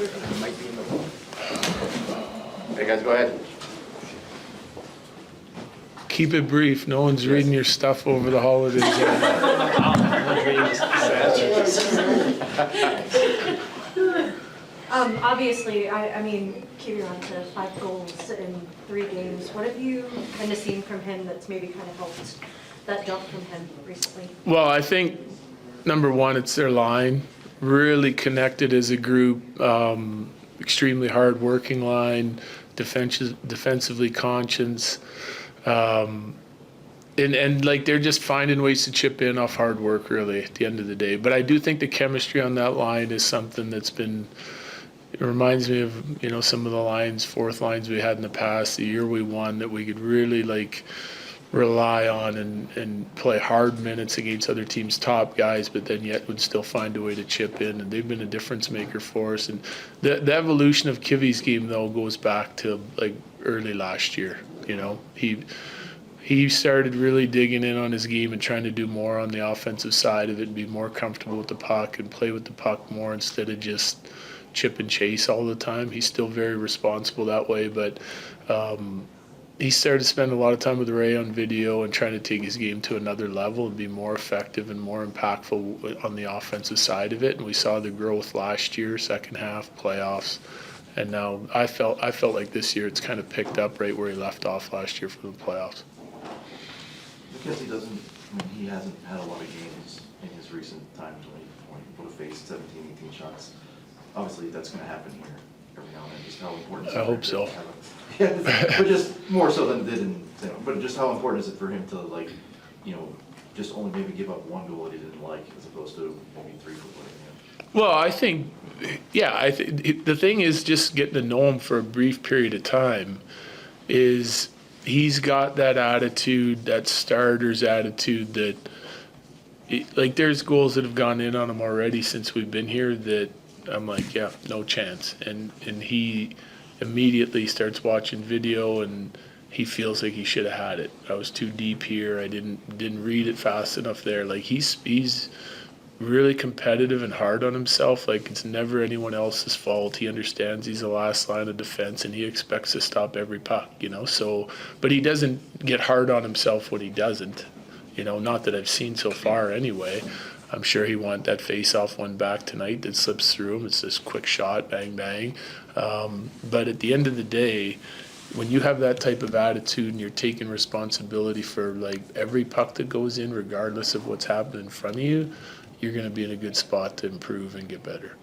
He might be in the ball. Hey guys, go ahead. Keep it brief. No one's reading your stuff over the holidays. Obviously, I mean, Kiviranta, 5 goals in 3 games. What have you kind of seen from him that's maybe kind of helped that jump from him recently? Well, I think number one, it's their line. Really connected as a group. Extremely hard-working line. Defensively conscious. And like they're just finding ways to chip in off hard work, really, at the end of the day. But I do think the chemistry on that line is something that's been. It reminds me of, you know, some of the lines, fourth lines we had in the past, the year we won, that we could really like rely on and play hard minutes against other teams' top guys, but then yet would still find a way to chip in. And they've been a difference maker for us. And the evolution of Kivi's game, though, goes back to like early last year. You know, he started really digging in on his game and trying to do more on the offensive side of it and be more comfortable with the puck and play with the puck more instead of just chip and chase all the time. He's still very responsible that way, but he started to spend a lot of time with Ray on video and trying to take his game to another level and be more effective and more impactful on the offensive side of it. And we saw the growth last year, second half, playoffs. And now I felt like this year it's kind of picked up right where he left off last year for the playoffs. Because he hasn't had a lot of games in his recent times when he would have faced 17, 18 shots. Obviously, that's going to happen here every now and then. Just how important is it? I hope so. But just more so than it did in, but just how important is it for him to, like, you know, just only maybe give up 1 goal that he didn't like as opposed to maybe 3 for playing? Well, I think, yeah, the thing is just getting to know him for a brief period of time is he's got that attitude, that starter's attitude that, like, there's goals that have gone in on him already since we've been here that I'm like, yeah, no chance. And he immediately starts watching video and he feels like he should have had it. I was too deep here. I didn't read it fast enough there. Like he's really competitive and hard on himself. Like it's never anyone else's fault. He understands he's the last line of defense and he expects to stop every puck, you know. So, but he doesn't get hard on himself when he doesn't, you know, not that I've seen so far anyway. I'm sure he want that face-off one back tonight that slips through him. It's this quick shot, bang, bang. But at the end of the day, when you have that type of attitude and you're taking responsibility for like every puck that goes in, regardless of what's happening in front of you, you're going to be in a good spot to improve and get better.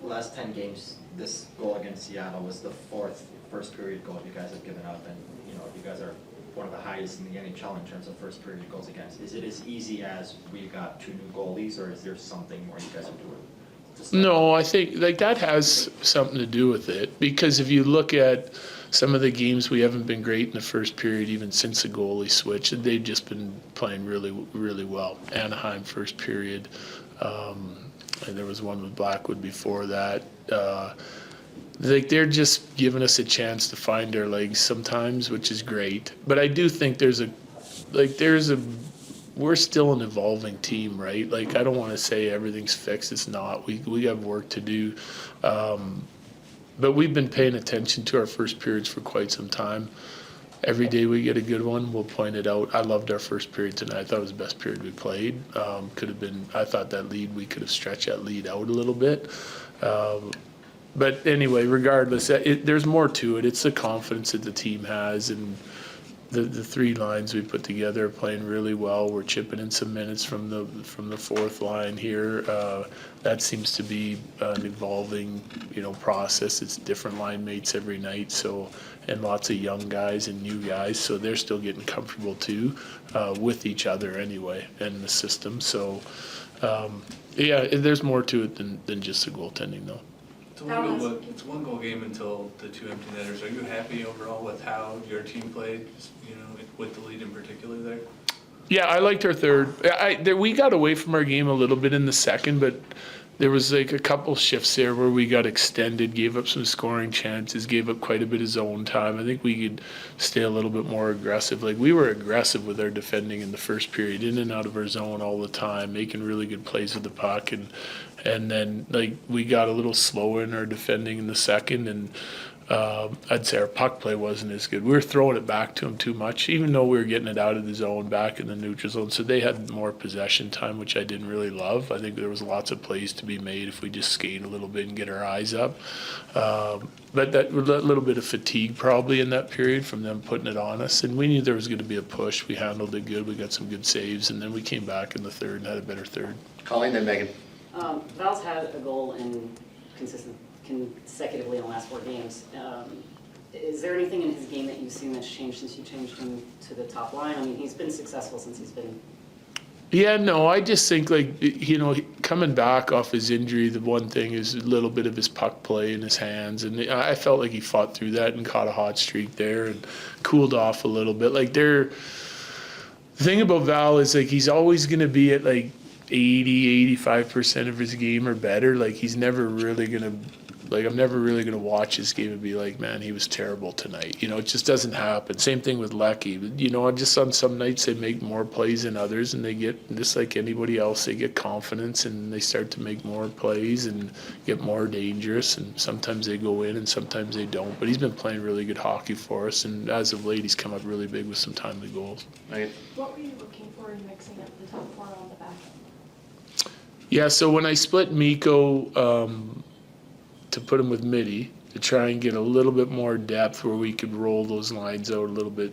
Last 10 games, this goal against Seattle was the 4th first period goal you guys have given up, and you know you guys are one of the highest in the NHL in terms of first period goals against. Is it as easy as we got 2 new goalies, or is there something more you guys are doing? No, I think like that has something to do with it, because if you look at some of the games we haven't been great in the first period, even since the goalie switch, they've just been playing really, really well. Anaheim first period, and there was one with Blackwood before that. Like they're just giving us a chance to find our legs sometimes, which is great. But I do think we're still an evolving team, right? Like I don't want to say everything's fixed. It's not. We have work to do. But we've been paying attention to our first periods for quite some time. Every day we get a good one, we'll point it out. I loved our first period tonight. I thought it was the best period we played. Could have been. I thought that lead, we could have stretched that lead out a little bit. But anyway, regardless, there's more to it. It's the confidence that the team has, and the 3 lines we put together are playing really well. We're chipping in some minutes from the 4th line here. That seems to be an evolving, process. It's different line mates every night, so, and lots of young guys and new guys, so they're still getting comfortable too with each other anyway and the system. So yeah, there's more to it than just the goaltending though. It's 1 goal game until the 2 empty netters. Are you happy overall with how your team played, with the lead in particular there? Yeah, I liked our third. We got away from our game a little bit in the second, but there was like a couple shifts there where we got extended, gave up some scoring chances, gave up quite a bit of zone time. I think we could stay a little bit more aggressive. Like, we were aggressive with our defending in the first period, in and out of our zone all the time, making really good plays with the puck. And then, like, we got a little slower in our defending in the second, and I'd say our puck play wasn't as good. We were throwing it back to them too much, even though we were getting it out of the zone, back in the neutral zone. So they had more possession time, which I didn't really love. I think there was lots of plays to be made if we just skate a little bit and get our eyes up. But that little bit of fatigue probably in that period from them putting it on us. And we knew there was going to be a push. We handled it good. We got some good saves. And then we came back in the third and had a better third. Colleen, then Megan. Val's had a goal consecutively in the last 4 games. Is there anything in his game that you've seen that's changed since you changed him to the top line? I mean, he's been successful since he's been. Yeah, no, I just think, like, you know, coming back off his injury, the one thing is a little bit of his puck play in his hands. And I felt like he fought through that and caught a hot streak there and cooled off a little bit. Like, the thing about Val is, like, he's always going to be at, like, 85% of his game or better. Like, he's never really going to, like, I'm never really going to watch his game and be like, man, he was terrible tonight. You know, it just doesn't happen. Same thing with Lecky. You know, just on some nights they make more plays than others, and they get, just like anybody else, they get confidence and they start to make more plays and get more dangerous, and sometimes they go in and sometimes they don't. But he's been playing really good hockey for us, and as of late he's come up really big with some timely goals. Megan. What were you looking for in mixing up the top 4 on the back? Yeah, so when I split Mikko to put him with Mitty, to try and get a little bit more depth where we could roll those lines out a little bit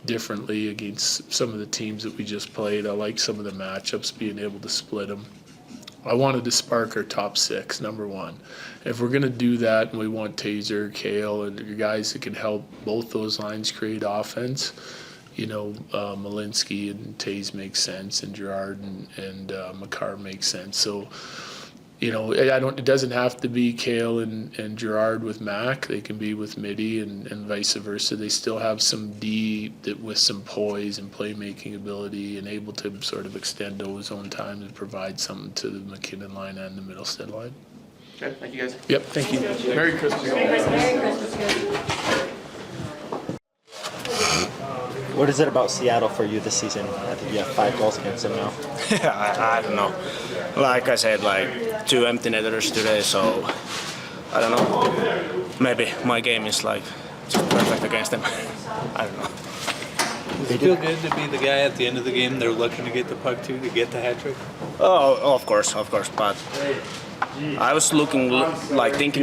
differently against some of the teams that we just played. I like some of the matchups, being able to split them. I wanted to spark our top 6, number one. If we're going to do that, and we want Taser, Cale, and guys that can help both those lines create offense, you know, Malinsky and Taze makes sense, and Gerard and Makar makes sense. So, you know, it doesn't have to be Cale and Gerard with Mac. They can be with Mitty and vice versa. They still have some D that with some poise and playmaking ability, and able to sort of extend those own time and provide something to the McKinnon line and the Middlestead line. Okay, thank you guys. Yep, thank you. Merry Christmas. Merry Christmas, guys. What is it about Seattle for you this season? I think you have 5 goals against them now. I don't know. Like I said, like 2 empty netters today, so I don't know. Maybe my game is like just perfect against them. I don't know. Does it feel good to be the guy at the end of the game they're looking to get the puck to get the hat trick? Oh, of course. But I was thinking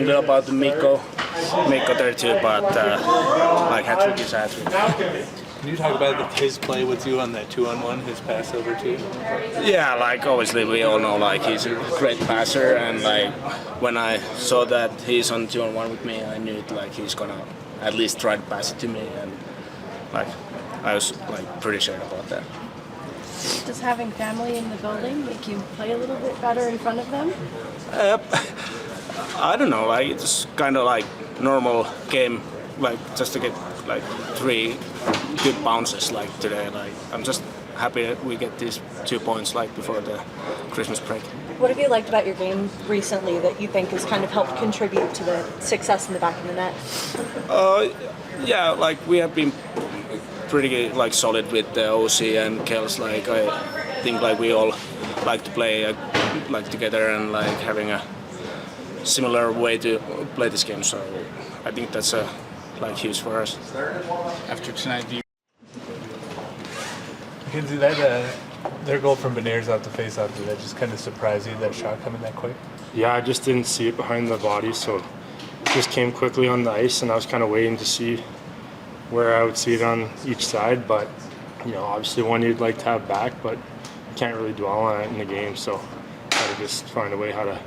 a little about the Mikko there too, but like hat trick is hat trick. Can you talk about his play with you on that 2-on-1, his pass over to you? Yeah, like obviously we all know like he's a great passer, and like when I saw that he's on 2-on-1 with me, I knew like he's gonna at least try to pass it to me, and like I was like pretty sure about that. Does having family in the building make you play a little bit better in front of them? I don't know, like it's kind of like normal game, like just to get like 3 good bounces like today. Like I'm just happy that we get these 2 points like before the Christmas break. What have you liked about your game recently that you think has kind of helped contribute to the success in the back of the net? Yeah, like we have been pretty like solid with the OC and Kels. Like I think like we all like to play like together and like having a similar way to play this game. So I think that's like huge for us. After tonight, Mackenzie, their goal from Bednar's off the face-off, did that just kind of surprise you, that shot coming that quick? Yeah, I just didn't see it behind the body, so it just came quickly on the ice, and I was kind of waiting to see where I would see it on each side. But you know, obviously one you'd like to have back, but you can't really dwell on it in the game, so try to just find a way how to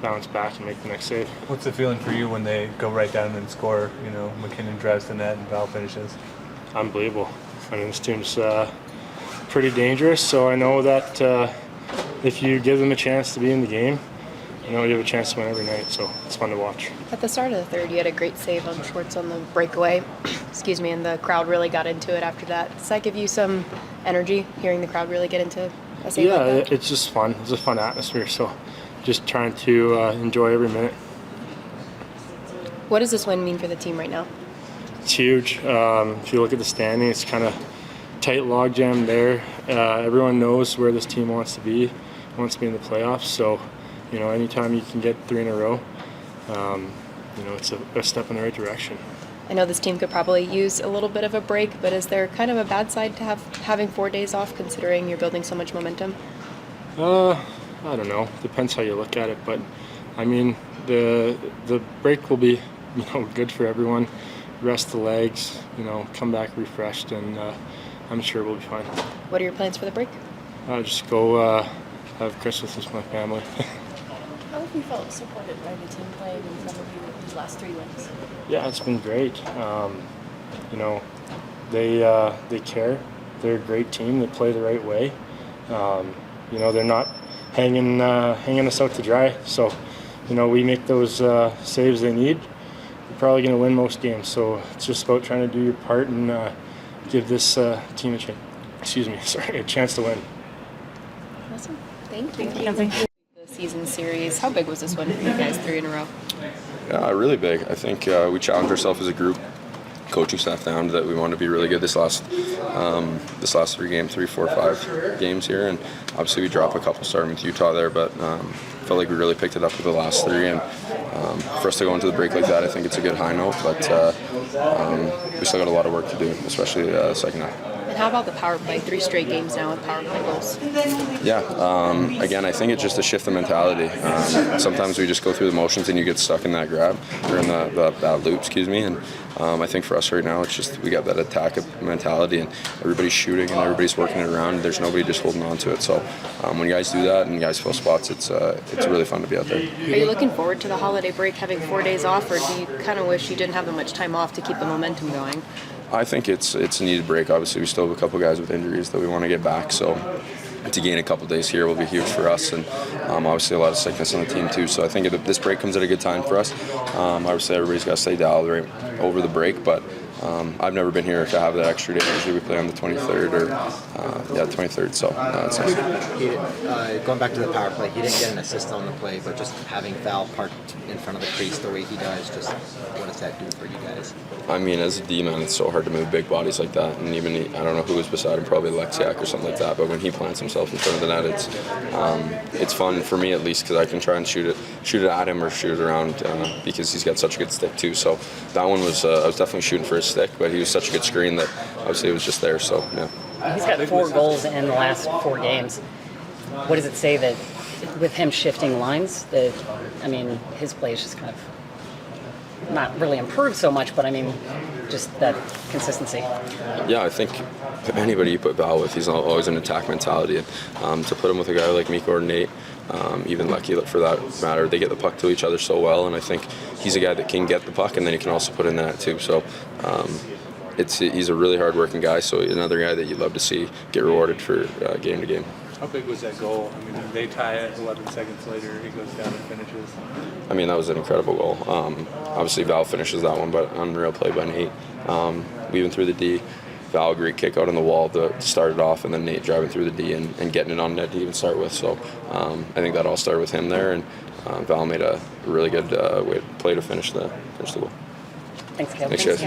bounce back and make the next save. What's the feeling for you when they go right down and score? You know, McKinnon drives the net and Val finishes. Unbelievable. I mean, this team's pretty dangerous, so I know that if you give them a chance to be in the game, you know, you have a chance to win every night, so it's fun to watch. At the start of the third, you had a great save on Schwartz on the breakaway. Excuse me, and the crowd really got into it after that. Does that give you some energy, hearing the crowd really get into a save like that? It's just fun. It's a fun atmosphere, so just trying to enjoy every minute. What does this win mean for the team right now? It's huge. If you look at the standing, it's kind of tight logjam there. Everyone knows where this team wants to be in the playoffs. So, anytime you can get 3 in a row, it's a step in the right direction. I know this team could probably use a little bit of a break, but is there kind of a bad side to having 4 days off, considering you're building so much momentum? I don't know. Depends how you look at it, but I mean, the break will be, good for everyone. Rest the legs, come back refreshed, and I'm sure we'll be fine. What are your plans for the break? Just go have Christmas with my family. How have you felt supported by the team playing in front of you these last 3 wins? Yeah, it's been great. They care. They're a great team. They play the right way. They're not hanging us out to dry. So, we make those saves they need. We're probably going to win most games. So it's just about trying to do your part and give this team a chance to win. Awesome. Thank you. The season series, how big was this one for you guys, 3 in a row? Really big. I think we challenged ourselves as a group, coaching staff down, that we wanted to be really good this last 3, 4, 5 games here, and obviously we dropped a couple starting with Utah there, but felt like we really picked it up with the last 3, and for us to go into the break like that, I think it's a good high note, but we still got a lot of work to do, especially the second half. And how about the power play? 3 straight games now with power play goals. Yeah, again, I think it's just a shift in mentality. Sometimes we just go through the motions and you get stuck in that grab, or in that loop, and I think for us right now, it's just we got that attack mentality, and everybody's shooting and everybody's working it around. There's nobody just holding on to it. So when guys do that and guys fill spots, it's really fun to be out there. Are you looking forward to the holiday break, having 4 days off, or do you kind of wish you didn't have that much time off to keep the momentum going? I think it's a needed break. Obviously, we still have a couple guys with injuries that we want to get back. So to gain a couple days here will be huge for us, and obviously a lot of sickness on the team too. So I think this break comes at a good time for us. Obviously, everybody's got to stay dialed right over the break, but I've never been here to have that extra day. Usually we play on the 23rd or 23rd. So it's nice. Going back to the power play, he didn't get an assist on the play, but just having Val parked in front of the crease the way he does, just what does that do for you guys? I mean, as a D-man, it's so hard to move big bodies like that. And even, I don't know who was beside him, probably Lexiak or something like that. But when he plants himself in front of the net, it's fun for me at least, because I can try and shoot it at him or shoot it around because he's got such a good stick too. So that one was I was definitely shooting for his stick, but he was such a good screen that obviously it was just there. So yeah. He's got 4 goals in the last 4 games. What does it say that with him shifting lines, that, I mean, his play is just kind of not really improved so much, but I mean, just that consistency. Yeah, I think anybody you put Val with, he's always an attack mentality. And to put him with a guy like Mikko or Nate, even Lucky for that matter, they get the puck to each other so well, and I think he's a guy that can get the puck, and then he can also put in the net too. So he's a really hard-working guy, so another guy that you'd love to see get rewarded for game to game. How big was that goal? I mean, they tie it 11 seconds later, he goes down and finishes. I mean, that was an incredible goal. Obviously, Val finishes that one, but unreal play by Nate. Weaving through the D, Val, great kick out on the wall to start it off, and then Nate driving through the D and getting it on net to even start with. So I think that all started with him there, and Val made a really good play to finish the goal. Thanks, Cale. Thanks, guys.